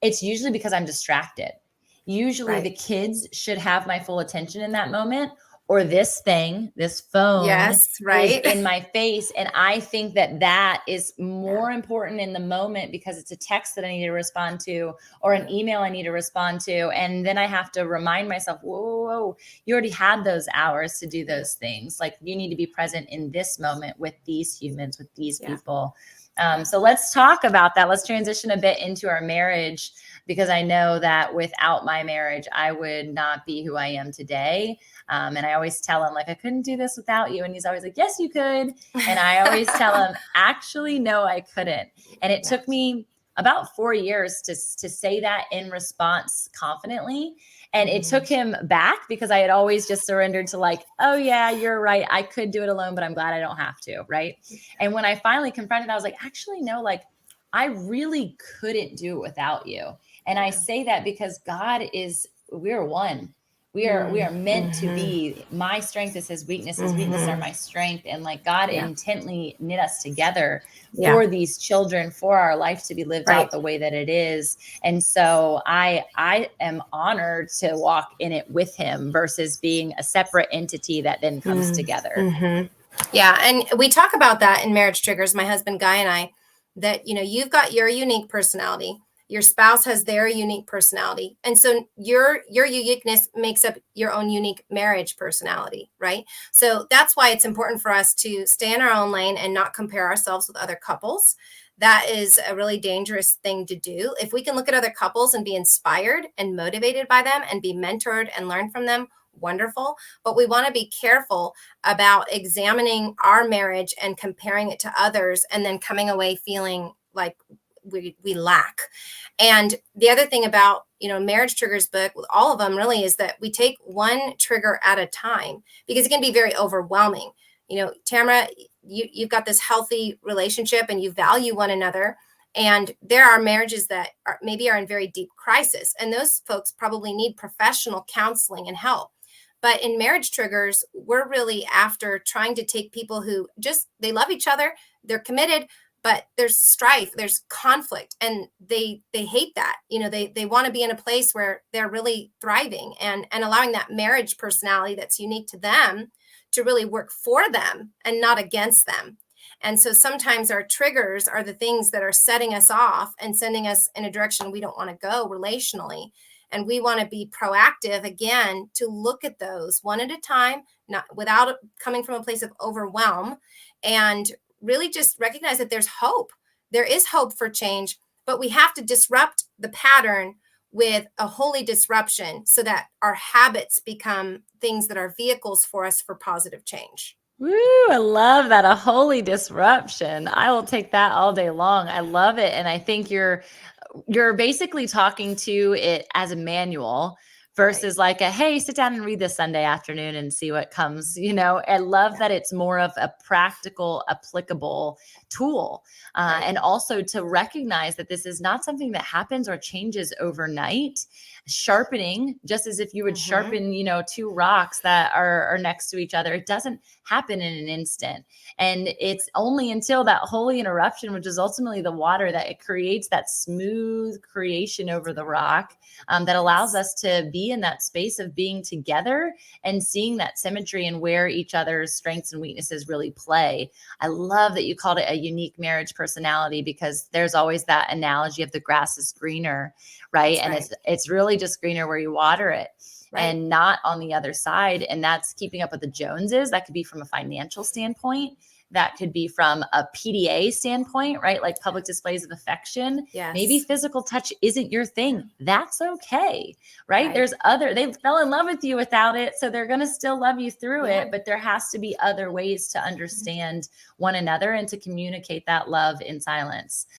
it's usually because I'm distracted. Usually the Right. kids should have my full attention in that moment, or this thing, this phone Yes, is right. in my face. And I think that that is Yeah. more important in the moment because it's a text that I need to respond to or an email I need to respond to. And then I have to remind myself, whoa, whoa, whoa, you already had those hours to do those things. Like you need to be present in this moment with these humans, with these Yeah. people. So let's talk about that. Let's transition a bit into our marriage, because I know that without my marriage, I would not be who I am today. And I always tell him, like, I couldn't do this without you. And he's always like, yes, you could. And I always tell him, actually, no, I couldn't. And it took me about 4 years to say that in response confidently. And it took him back because I had always just surrendered to like, oh yeah, you're right. I could do it alone, but I'm glad I don't have to. Right. And when I finally confronted, I was like, actually, no, like I really couldn't do it without you. And I say that because we're one. We are meant to be. My strength is his weakness. His weaknesses are my strength. And like God Yeah. intently knit us together Yeah. for these children, for our life to be lived Right. out the way that it is. And so I am honored to walk in it with him versus being a separate entity that then comes together. Yeah. And we talk about that in Marriage Triggers, my husband Guy and I, that, you've got your unique personality. Your spouse has their unique personality. And so your uniqueness makes up your own unique marriage personality, right? So that's why it's important for us to stay in our own lane and not compare ourselves with other couples. That is a really dangerous thing to do. If we can look at other couples and be inspired and motivated by them and be mentored and learn from them, wonderful. But we want to be careful about examining our marriage and comparing it to others and then coming away feeling like we lack. And the other thing about, Marriage Triggers book with all of them really is that we take one trigger at a time because it can be very overwhelming. Tamra, you've got this healthy relationship and you value one another. And there are marriages that maybe are in very deep crisis. And those folks probably need professional counseling and help. But in Marriage Triggers, we're really after trying to take people who they love each other, they're committed, but there's strife, there's conflict, and they hate that. They want to be in a place where they're really thriving and allowing that marriage personality that's unique to them to really work for them and not against them. And so sometimes our triggers are the things that are setting us off and sending us in a direction we don't want to go relationally. And we want to be proactive again to look at those one at a time, not without coming from a place of overwhelm, and really just recognize that there's hope. There is hope for change, but we have to disrupt the pattern with a holy disruption so that our habits become things that are vehicles for us for positive change. Woo, I love that. A holy disruption. I will take that all day long. I love it. And I think you're basically talking to it as a manual versus like a, hey, sit down and read this Sunday afternoon and see what comes. I love that it's more of a practical, applicable tool. And also to recognize that this is not something that happens or changes overnight. Sharpening, just as if you would sharpen, two rocks that are next to each other. It doesn't happen in an instant. And it's only until that holy interruption, which is ultimately the water, that it creates that smooth creation over the rock that allows us to be in that space of being together and seeing that symmetry and where each other's strengths and weaknesses really play. I love that you called it a unique marriage personality, because there's always that analogy of the grass is greener, right? And it's really just greener where you water it. And not on the other side. And that's keeping up with the Joneses. That could be from a financial standpoint. That could be from a PDA standpoint, right? Like public displays of affection. Yes. Maybe physical touch isn't your thing. That's okay, right? They fell in love with you without it, so they're going to still love you through it. But there has to be other ways to understand one another and to communicate that love in silence.